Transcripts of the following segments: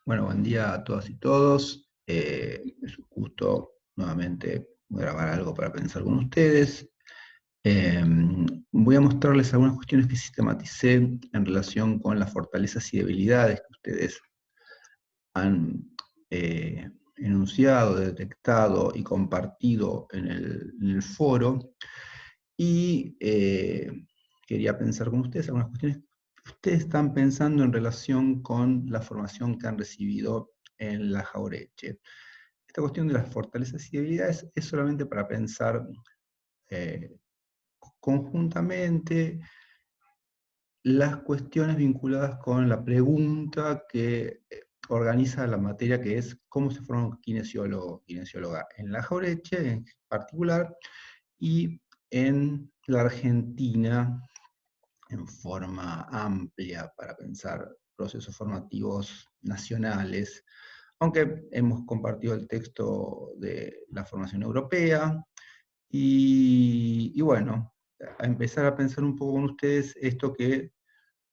Bueno, buen día a todas y todos. Es un gusto nuevamente grabar algo para pensar con ustedes. Eh, Voy a mostrarles algunas cuestiones que sistematicé en relación con las fortalezas y debilidades que ustedes han enunciado, detectado y compartido en el foro. Y quería pensar con ustedes algunas cuestiones que ustedes están pensando en relación con la formación que han recibido en la Jaureche. Esta cuestión de las fortalezas y debilidades es solamente para pensar eh, conjuntamente las cuestiones vinculadas con la pregunta que organiza la materia, que es cómo se forma un kinesiólogo, kinesióloga en la Jaureche en particular, y en la Argentina en forma amplia para pensar procesos formativos nacionales, aunque hemos compartido el texto de la formación europea, y bueno, a empezar a pensar un poco con ustedes esto que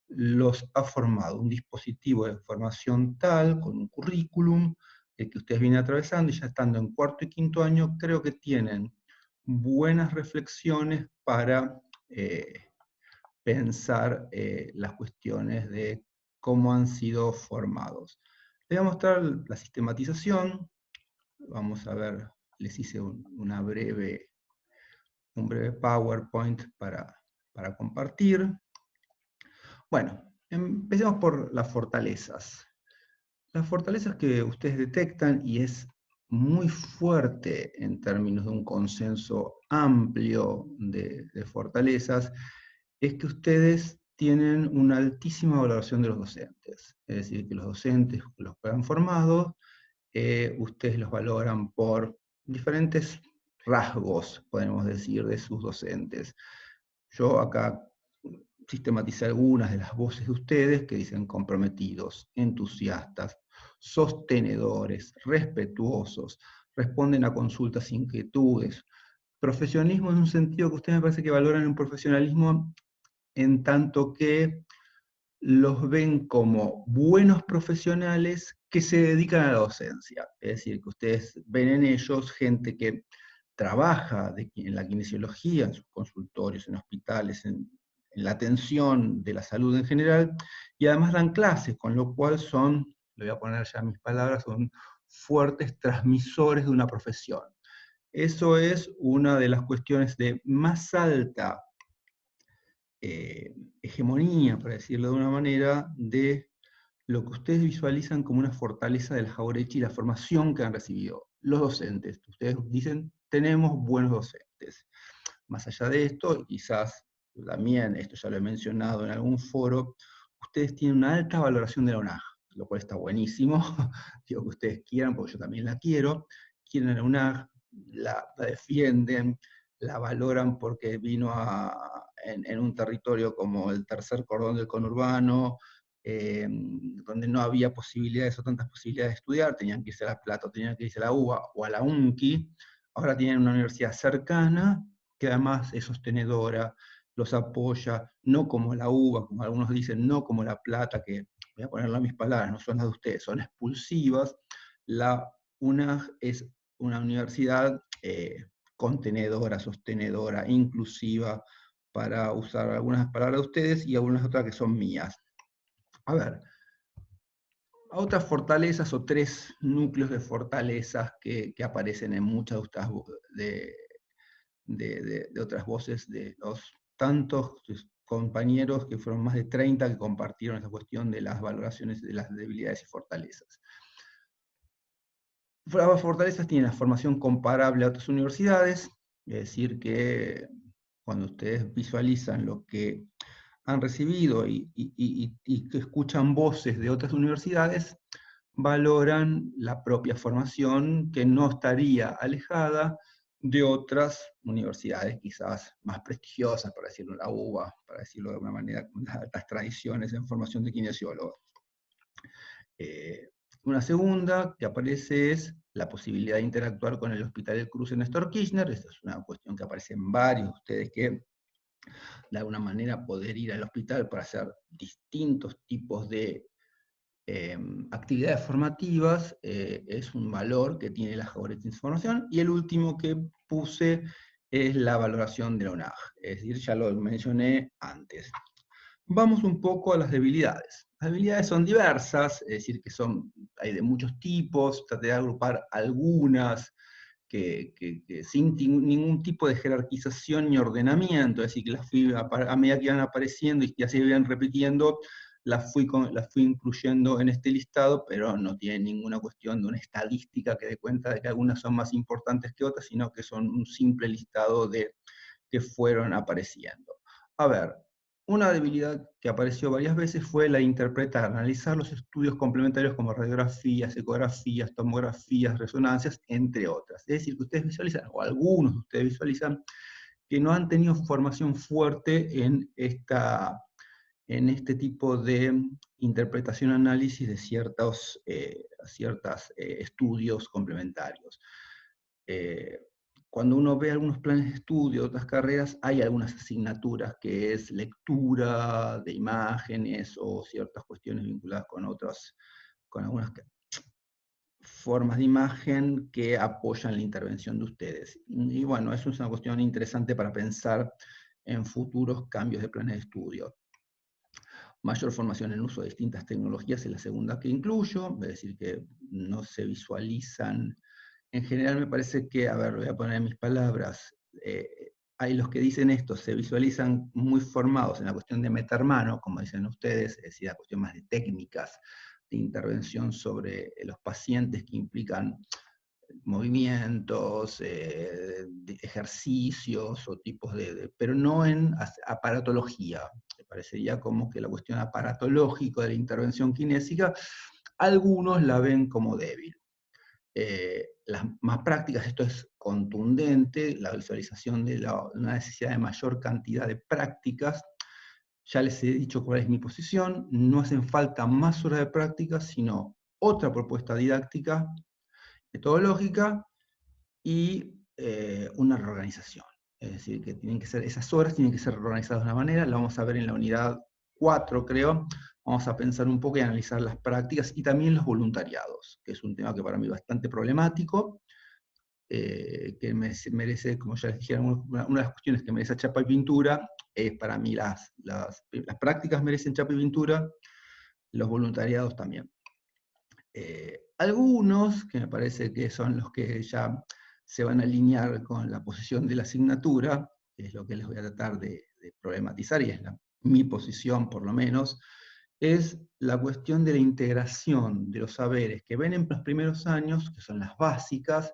los ha formado, un dispositivo de formación tal, con un currículum, el que ustedes vienen atravesando, y ya estando en cuarto y quinto año, creo que tienen buenas reflexiones para pensar las cuestiones de cómo han sido formados. Les voy a mostrar la sistematización. Vamos a ver, les hice un breve PowerPoint para compartir. Bueno, empecemos por las fortalezas. Las fortalezas que ustedes detectan, y es muy fuerte en términos de un consenso amplio de fortalezas, es que ustedes tienen una altísima valoración de los docentes. Es decir, que los docentes, los que han formado, ustedes los valoran por diferentes rasgos, podemos decir, de sus docentes. Yo acá sistematicé algunas de las voces de ustedes que dicen comprometidos, entusiastas, sostenedores, respetuosos, responden a consultas e inquietudes. Profesionalismo en un sentido que ustedes me parece que valoran un profesionalismo en tanto que los ven como buenos profesionales que se dedican a la docencia. Es decir, que ustedes ven en ellos gente que trabaja en la kinesiología, en sus consultorios, en hospitales, en la atención de la salud en general, y además dan clases, con lo cual son, le voy a poner ya mis palabras, son fuertes transmisores de una profesión. Eso es una de las cuestiones de más alta hegemonía, para decirlo de una manera, de lo que ustedes visualizan como una fortaleza del Jaureche y la formación que han recibido los docentes. Ustedes dicen, tenemos buenos docentes. Más allá de esto, y quizás también, esto ya lo he mencionado en algún foro, ustedes tienen una alta valoración de la UNAG, lo cual está buenísimo. Digo que ustedes quieran, porque yo también la quieren a la UNAG, la defienden, la valoran porque vino en un territorio como el tercer cordón del conurbano, donde no había posibilidades o tantas posibilidades de estudiar, tenían que irse a La Plata, o tenían que irse a la UBA o a la UNCI. Ahora tienen una universidad cercana, que además es sostenedora, los apoya, no como la UBA, como algunos dicen, no como La Plata, que voy a ponerlo a mis palabras, no son las de ustedes, son expulsivas. La UNAG es una universidad contenedora, sostenedora, inclusiva, para usar algunas palabras de ustedes y algunas otras que son mías. A ver, otras fortalezas o tres núcleos de fortalezas que aparecen en muchas de otras voces de los tantos compañeros, que fueron más de 30, que compartieron esa cuestión de las valoraciones de las debilidades y fortalezas. Las fortalezas tienen la formación comparable a otras universidades, es decir, que cuando ustedes visualizan lo que han recibido y que escuchan voces de otras universidades, valoran la propia formación, que no estaría alejada de otras universidades quizás más prestigiosas, para decirlo la UBA, para decirlo de alguna manera, con altas tradiciones en formación de kinesiólogos. Eh, una segunda que aparece es la posibilidad de interactuar con el Hospital del Cruce Néstor Kirchner. Esta es una cuestión que aparece en varios de ustedes, que de alguna manera poder ir al hospital para hacer distintos tipos de actividades formativas es un valor que tiene la algoritmo de información, y el último que puse es la valoración de la UNAG, es decir, ya lo mencioné antes. Vamos un poco a las debilidades. Las debilidades son diversas, es decir, que hay de muchos tipos, traté de agrupar algunas que sin ningún tipo de jerarquización ni ordenamiento, es decir, que las fui a medida que iban apareciendo y que así iban repitiendo, las fui incluyendo en este listado, pero no tiene ninguna cuestión de una estadística que dé cuenta de que algunas son más importantes que otras, sino que son un simple listado de que fueron apareciendo. A ver, una debilidad que apareció varias veces fue la de interpretar, analizar los estudios complementarios como radiografías, ecografías, tomografías, resonancias, entre otras. Es decir, que ustedes visualizan, o algunos de ustedes visualizan, que no han tenido formación fuerte en este tipo de interpretación y análisis de ciertos estudios complementarios. Cuando uno ve algunos planes de estudio, otras carreras, hay algunas asignaturas que es lectura de imágenes o ciertas cuestiones vinculadas con algunas formas de imagen que apoyan la intervención de ustedes. Y bueno, eso es una cuestión interesante para pensar en futuros cambios de planes de estudio. Mayor formación en el uso de distintas tecnologías es la segunda que incluyo, es decir, que no se visualizan. En general me parece que, a ver, lo voy a poner en mis palabras, hay los que dicen esto, se visualizan muy formados en la cuestión de meter mano, como dicen ustedes, es decir, la cuestión más de técnicas de intervención sobre los pacientes que implican movimientos, ejercicios o tipos pero no en aparatología. Me parecería como que la cuestión aparatológica de la intervención kinésica, algunos la ven como débil. Las más prácticas, esto es contundente, la visualización de una necesidad de mayor cantidad de prácticas. Ya les he dicho cuál es mi posición, no hacen falta más horas de práctica, sino otra propuesta didáctica, metodológica, y una reorganización. Es decir, que esas horas tienen que ser reorganizadas de una manera, la vamos a ver en la unidad 4, creo. Vamos a pensar un poco y analizar las prácticas y también los voluntariados, que es un tema que para mí es bastante problemático, que merece, como ya les dije, una de las cuestiones que merece chapa y pintura, es para mí las prácticas merecen chapa y pintura, los voluntariados también. Algunos, que me parece que son los que ya se van a alinear con la posición de la asignatura, que es lo que les voy a tratar de problematizar, y es mi posición por lo menos, es la cuestión de la integración de los saberes que ven en los primeros años, que son las básicas,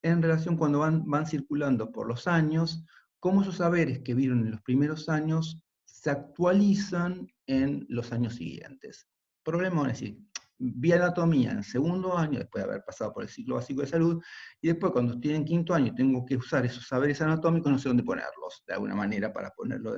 en relación cuando van circulando por los años, cómo esos saberes que vieron en los primeros años se actualizan en los años siguientes. Problema es decir, vi anatomía en segundo año, después de haber pasado por el ciclo básico de salud, y después cuando estoy en quinto año tengo que usar esos saberes anatómicos, no sé dónde ponerlos, de alguna manera, para ponerlo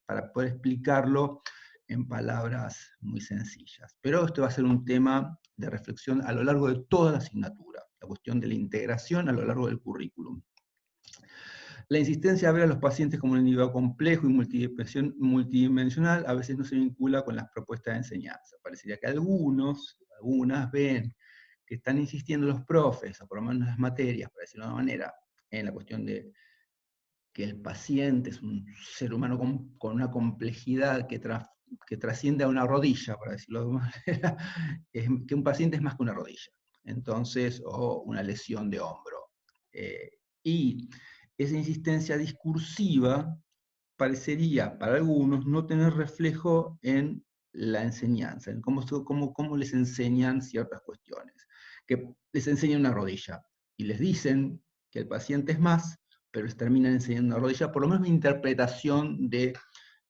para poder explicarlo en palabras muy sencillas. Pero esto va a ser un tema de reflexión a lo largo de toda la asignatura, la cuestión de la integración a lo largo del currículum. La insistencia a ver a los pacientes como un individuo complejo y multidimensional a veces no se vincula con las propuestas de enseñanza. Parecería que algunas ven que están insistiendo los profes, o por lo menos las materias, para decirlo de una manera, en la cuestión de que el paciente es un ser humano con una complejidad que trasciende a una rodilla, para decirlo de una manera, que un paciente es más que una rodilla, entonces, o una lesión de hombro. Y esa insistencia discursiva parecería, para algunos, no tener reflejo en la enseñanza, en cómo les enseñan ciertas cuestiones, que les enseñan una rodilla, y les dicen que el paciente es más, pero les terminan enseñando una rodilla, por lo menos una interpretación de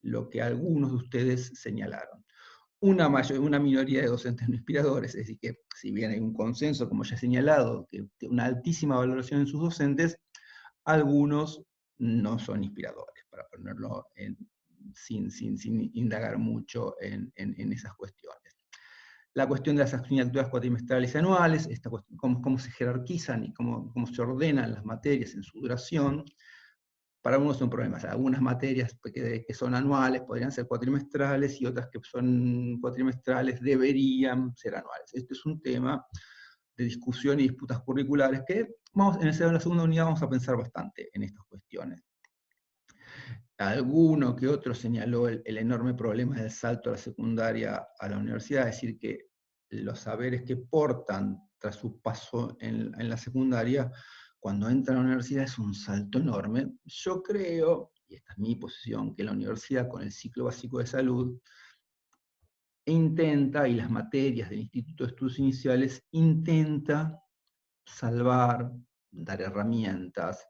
lo que algunos de ustedes señalaron. Una minoría de docentes no inspiradores, es decir, que si bien hay un consenso, como ya he señalado, que una altísima valoración en sus docentes, algunos no son inspiradores, para ponerlo sin indagar mucho en esas cuestiones. La cuestión de las asignaturas cuatrimestrales y anuales, cómo se jerarquizan y cómo se ordenan las materias en su duración, para algunos son problemas. Algunas materias que son anuales podrían ser cuatrimestrales y otras que son cuatrimestrales deberían ser anuales. Este es un tema de discusión y disputas curriculares que en la segunda unidad vamos a pensar bastante en estas cuestiones. Alguno que otro señaló el enorme problema del salto a la secundaria a la universidad, es decir, que los saberes que portan tras su paso en la secundaria, cuando entran a la universidad es un salto enorme. Yo creo, y esta es mi posición, que la universidad con el ciclo básico de salud intenta, y las materias del Instituto de Estudios Iniciales, intenta salvar, dar herramientas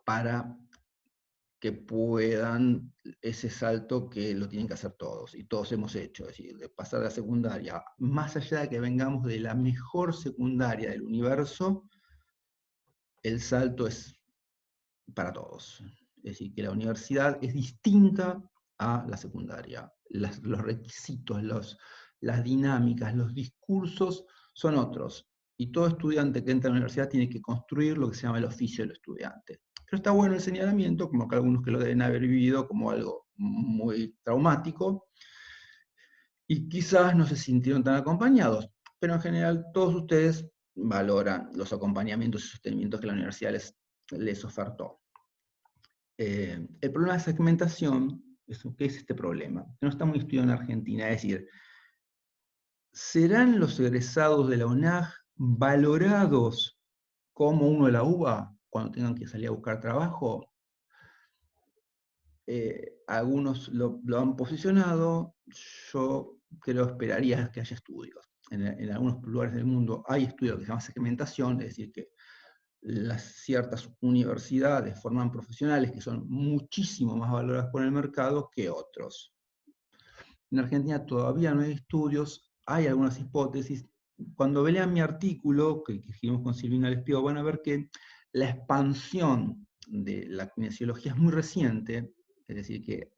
para que puedan ese salto que lo tienen que hacer todos, y todos hemos hecho, es decir, de pasar a la secundaria, más allá de que vengamos de la mejor secundaria del universo, el salto es para todos. Es decir, que la universidad es distinta a la secundaria. Los requisitos, las dinámicas, los discursos son otros. Y todo estudiante que entra a la universidad tiene que construir lo que se llama el oficio del estudiante. Pero está bueno el señalamiento, como que algunos que lo deben haber vivido como algo muy traumático, y quizás no se sintieron tan acompañados, pero en general todos ustedes valoran los acompañamientos y sostenimientos que la universidad les ofertó. El problema de segmentación, ¿qué es este problema? Que no está muy estudiado en Argentina, es decir, ¿serán los egresados de la UNAG valorados como uno de la UBA cuando tengan que salir a buscar trabajo? Algunos lo han posicionado, yo creo esperaría que haya estudios. En algunos lugares del mundo hay estudios que se llaman segmentación, es decir, que las ciertas universidades forman profesionales que son muchísimo más valorados por el mercado que otros. En Argentina todavía no hay estudios, hay algunas hipótesis. Cuando lean mi artículo, que escribimos con Silvina Lespio, van a ver que la expansión de la kinesiología es muy reciente, es decir, que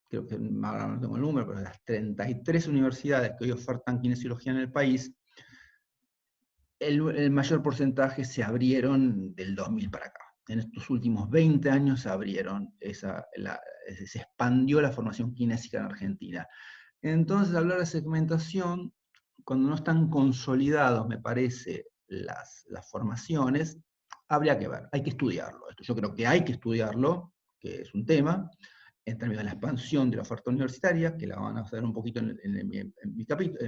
creo que ahora no tengo el número, pero de las 33 universidades que hoy ofertan kinesiología en el país, el mayor porcentaje se abrieron del 2000 para acá. En estos últimos 20 años se abrieron, se expandió la formación kinésica en Argentina. Entonces, hablar de segmentación, cuando no están consolidados, me parece, las formaciones, habría que ver, hay que estudiarlo. Esto yo creo que hay que estudiarlo, que es un tema, en términos de la expansión de la oferta universitaria, que la van a hacer un poquito en mi capítulo,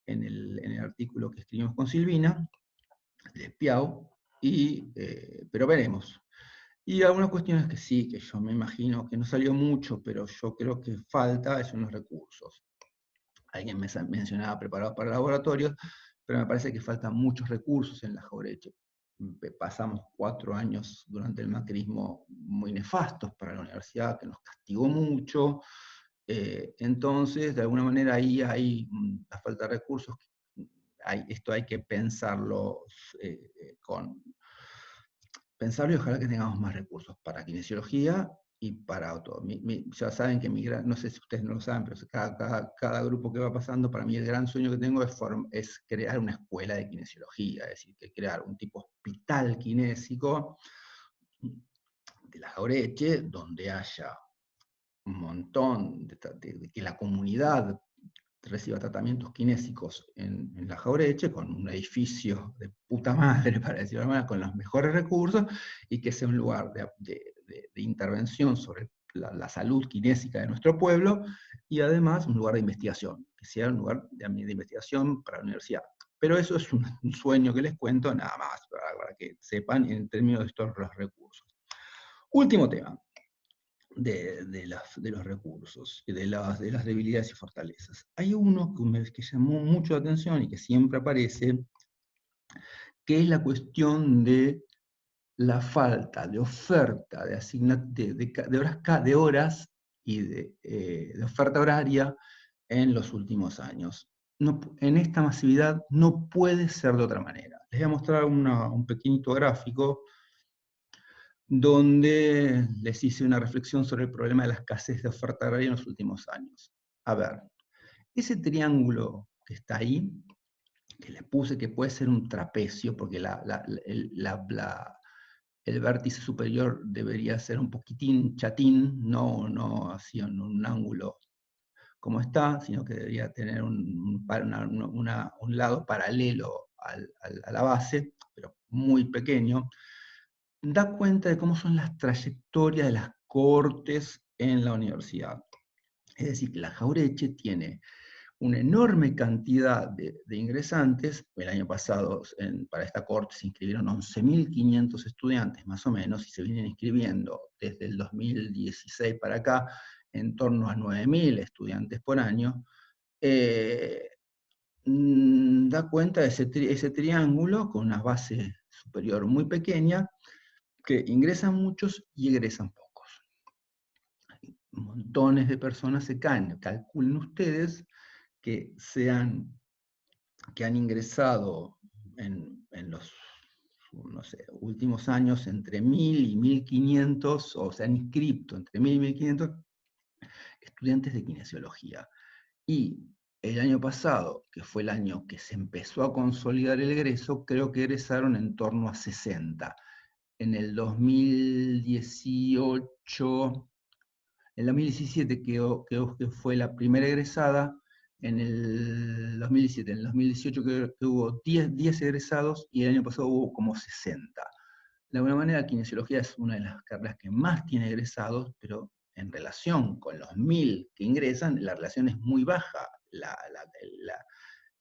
en el artículo que escribimos con Silvina, de Piau, pero veremos. Y algunas cuestiones que sí, que yo me imagino que no salió mucho, pero yo creo que falta, son los recursos. Alguien me mencionaba preparados para laboratorios, pero me parece que faltan muchos recursos en la Jauretche. Pasamos 4 años durante el macrismo muy nefastos para la universidad, que nos castigó mucho. Entonces, de alguna manera ahí hay la falta de recursos. Esto hay que pensarlo pensarlo y ojalá que tengamos más recursos para kinesiología y para todo. Ya saben que no sé si ustedes no lo saben, pero cada grupo que va pasando, para mí el gran sueño que tengo es crear una escuela de kinesiología, es decir, que crear un tipo hospital kinésico de la Jauretche, donde haya un montón de que la comunidad reciba tratamientos kinésicos en la Jauretche, con un edificio de puta madre, para decirlo de alguna manera, con los mejores recursos, y que sea un lugar de intervención sobre la salud kinésica de nuestro pueblo, y además un lugar de investigación, que sea un lugar de investigación para la universidad. Pero eso es un sueño que les cuento, nada más, para que sepan en términos de estos los recursos. Último tema de los recursos, de las debilidades y fortalezas. Hay uno que llamó mucho la atención y que siempre aparece, que es la cuestión de la falta de oferta de horas y de oferta horaria en los últimos años. En esta masividad no puede ser de otra manera. Les voy a mostrar un pequeñito gráfico donde les hice una reflexión sobre el problema de la escasez de oferta agraria en los últimos años. A ver, ese triángulo que está ahí, que le puse que puede ser un trapecio, porque el vértice superior debería ser un poquitín chatín, no así en un ángulo como está, sino que debería tener un lado paralelo a la base, pero muy pequeño. Da cuenta de cómo son las trayectorias de las cohortes en la universidad. Es decir, que la Jauretche tiene una enorme cantidad de ingresantes. El año pasado para esta cohorte se inscribieron 11.500 estudiantes, más o menos, y se vienen inscribiendo desde el 2016 para acá en torno a 9.000 estudiantes por año. Da cuenta de ese triángulo con una base superior muy pequeña, que ingresan muchos y egresan pocos. Montones de personas se caen. Calculen ustedes que han ingresado en los, no sé, últimos años entre 1.000 y 1.500, o se han inscrito entre 1.000 y 1.500 estudiantes de kinesiología. Y el año pasado, que fue el año que se empezó a consolidar el egreso, creo que egresaron en torno a 60. En el 2018, en el 2017 que fue la primera egresada, en el 2017, en el 2018 que hubo 10 egresados y el año pasado hubo como 60. De alguna manera, kinesiología es una de las carreras que más tiene egresados, pero en relación con los 1.000 que ingresan, la relación es muy baja.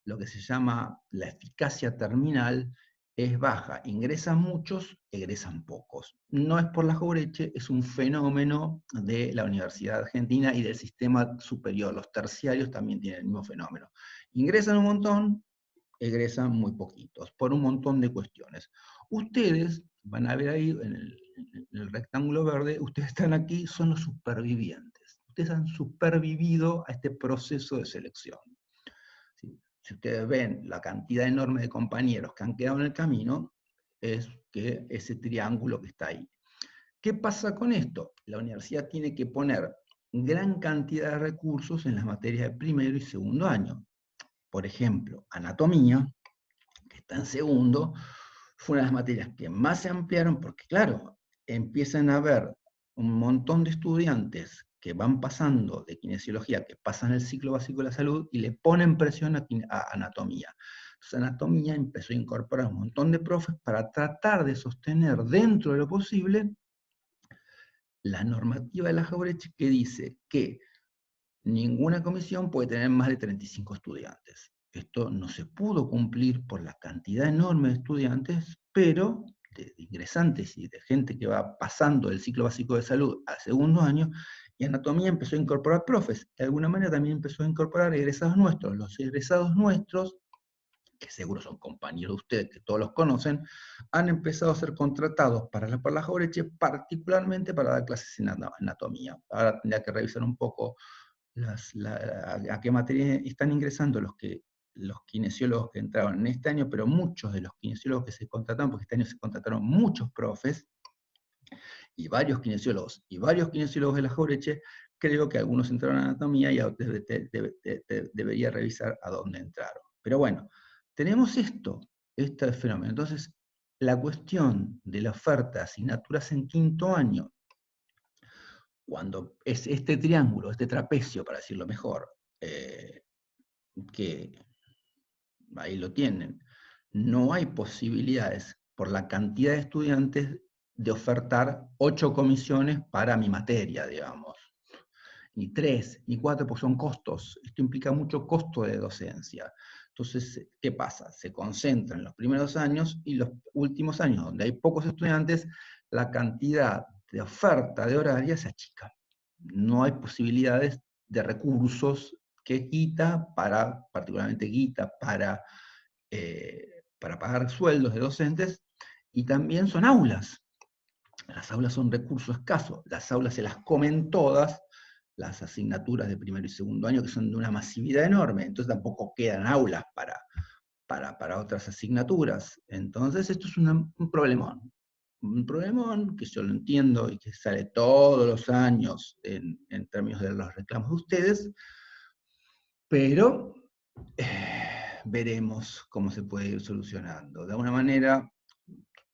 Lo que se llama la eficacia terminal es baja. Ingresan muchos, egresan pocos. No es por la Jauretche, es un fenómeno de la Universidad Argentina y del sistema superior. Los terciarios también tienen el mismo fenómeno. Ingresan un montón, egresan muy poquitos, por un montón de cuestiones. Ustedes van a ver ahí en el rectángulo verde, ustedes están aquí, son los supervivientes. Ustedes han supervivido a este proceso de selección. ¿Sí? Si ustedes ven la cantidad enorme de compañeros que han quedado en el camino, es que ese triángulo que está ahí. ¿Qué pasa con esto? La universidad tiene que poner gran cantidad de recursos en las materias de primero y segundo año. Por ejemplo, anatomía, que está en segundo, fue una de las materias que más se ampliaron porque, claro, empiezan a haber un montón de estudiantes que van pasando de kinesiología, que pasan el ciclo básico de la salud y le ponen presión a anatomía. Entonces, anatomía empezó a incorporar un montón de profes para tratar de sostener dentro de lo posible la normativa de la Jauretche, que dice que ninguna comisión puede tener más de 35 estudiantes. Esto no se pudo cumplir por la cantidad enorme de estudiantes, pero de ingresantes y de gente que va pasando del ciclo básico de salud al segundo año, y anatomía empezó a incorporar profes. De alguna manera también empezó a incorporar egresados nuestros. Los egresados nuestros, que seguro son compañeros de ustedes, que todos los conocen, han empezado a ser contratados para la Jauretche, particularmente para dar clases en anatomía. Ahora tendría que revisar un poco a qué materia están ingresando los kinesiólogos que entraron en este año, pero muchos de los kinesiólogos que se contrataron, porque este año se contrataron muchos profes, y varios kinesiólogos de la Jauretche, creo que algunos entraron a anatomía y debería revisar a dónde entraron. Pero bueno, tenemos este fenómeno. Entonces, la cuestión de la oferta de asignaturas en quinto año, cuando es este triángulo, este trapecio, para decirlo mejor, que ahí lo tienen, no hay posibilidades por la cantidad de estudiantes de ofertar 8 comisiones para mi materia, digamos, ni 3, ni 4, porque son costos. Esto implica mucho costo de docencia. Entonces, ¿qué pasa? Se concentra en los primeros años y los últimos años, donde hay pocos estudiantes, la cantidad de oferta de horaria se achica. No hay posibilidades de recursos que particularmente guita para pagar sueldos de docentes, y también son aulas. Las aulas son recursos escasos, las aulas se las comen todas las asignaturas de primero y segundo año, que son de una masividad enorme, entonces tampoco quedan aulas para otras asignaturas. Entonces esto es un problemón que yo lo entiendo y que sale todos los años en términos de los reclamos de ustedes, pero veremos cómo se puede ir solucionando. De alguna manera,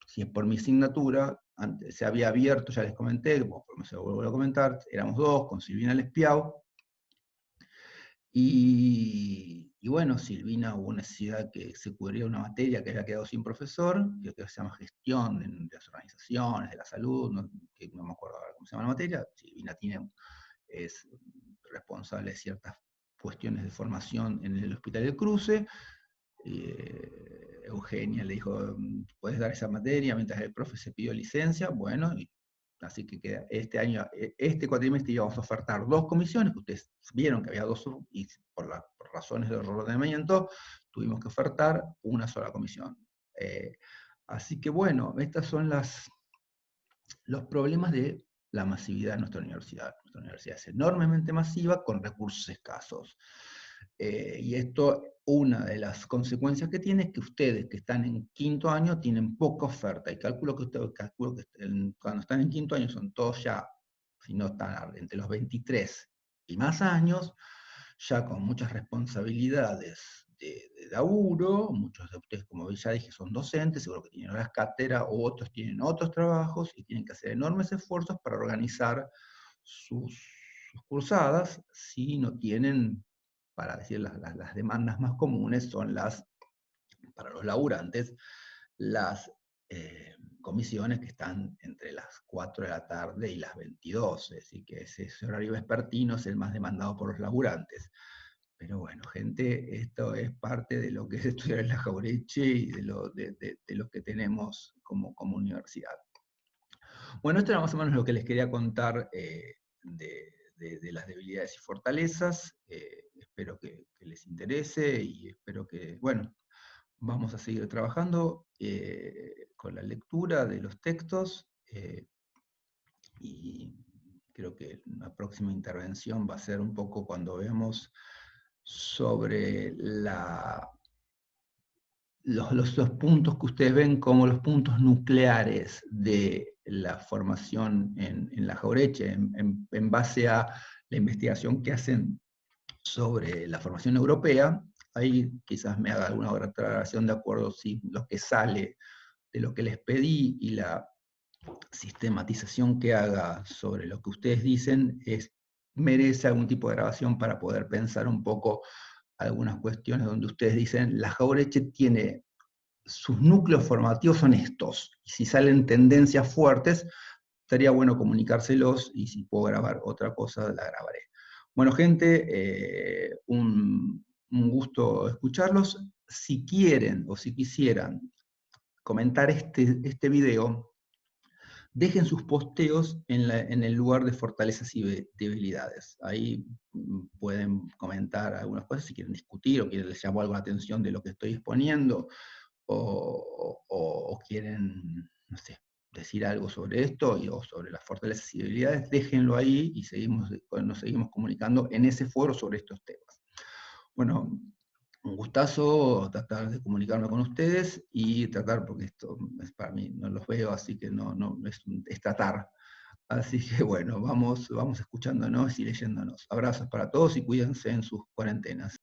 si es por mi asignatura, antes, se había abierto, ya les comenté, bueno, se lo vuelvo a comentar, éramos dos, con Silvina Lespiau, y bueno, Silvina hubo necesidad que se cubriera una materia que había quedado sin profesor, que se llama gestión de las organizaciones, de la salud, que no me acuerdo ahora cómo se llama la materia. Silvina es responsable de ciertas cuestiones de formación en el Hospital del Cruce. Eugenia le dijo, ¿puedes dar esa materia? Mientras el profe se pidió licencia, bueno, así que este año, este cuatrimestre íbamos a ofertar 2 comisiones, que ustedes vieron que había 2, y por razones de ordenamiento, tuvimos que ofertar una sola comisión. Así que bueno, estos son los problemas de la masividad de nuestra universidad. Nuestra universidad es enormemente masiva con recursos escasos. Y esto, una de las consecuencias que tiene es que ustedes que están en quinto año tienen poca oferta. Y calculo que cuando están en quinto año son todos ya, si no están entre los 23 y más años, ya con muchas responsabilidades de laburo. Muchos de ustedes, como ya dije, son docentes, seguro que tienen horas cátedra, o otros tienen otros trabajos y tienen que hacer enormes esfuerzos para organizar sus cursadas, si no tienen, para decir las demandas más comunes, son para los laburantes, las comisiones que están entre las 4 de la tarde y las 22, es decir, que ese horario vespertino es el más demandado por los laburantes. Pero bueno, gente, esto es parte de lo que es estudiar en la Jauretche y de lo que tenemos como universidad. Bueno, esto era más o menos lo que les quería contar de las debilidades y fortalezas. Espero que les interese y espero que, bueno, vamos a seguir trabajando con la lectura de los textos y creo que la próxima intervención va a ser un poco cuando veamos sobre los puntos que ustedes ven como los puntos nucleares de la formación en la Jauretche, en base a la investigación que hacen sobre la formación europea. Ahí quizás me haga alguna aclaración de acuerdo si lo que sale de lo que les pedí y la sistematización que haga sobre lo que ustedes dicen merece algún tipo de grabación para poder pensar un poco algunas cuestiones donde ustedes dicen la Jauretche tiene sus núcleos formativos son estos, y si salen tendencias fuertes, estaría bueno comunicárselos, y si puedo grabar otra cosa, la grabaré. Bueno, gente, un gusto escucharlos. Si quieren o si quisieran comentar este video, dejen sus posteos en el lugar de fortalezas y debilidades. Ahí pueden comentar algunas cosas si quieren discutir o quieren les llamó algo la atención de lo que estoy exponiendo, o quieren, no sé, decir algo sobre esto o sobre las fortalezas y debilidades, déjenlo ahí y nos seguimos comunicando en ese foro sobre estos temas. Bueno, un gustazo tratar de comunicarme con ustedes y tratar, porque esto es para mí, no los veo, así que no es tratar. Así que bueno, vamos escuchándonos y leyéndonos. Abrazos para todos y cuídense en sus cuarentenas.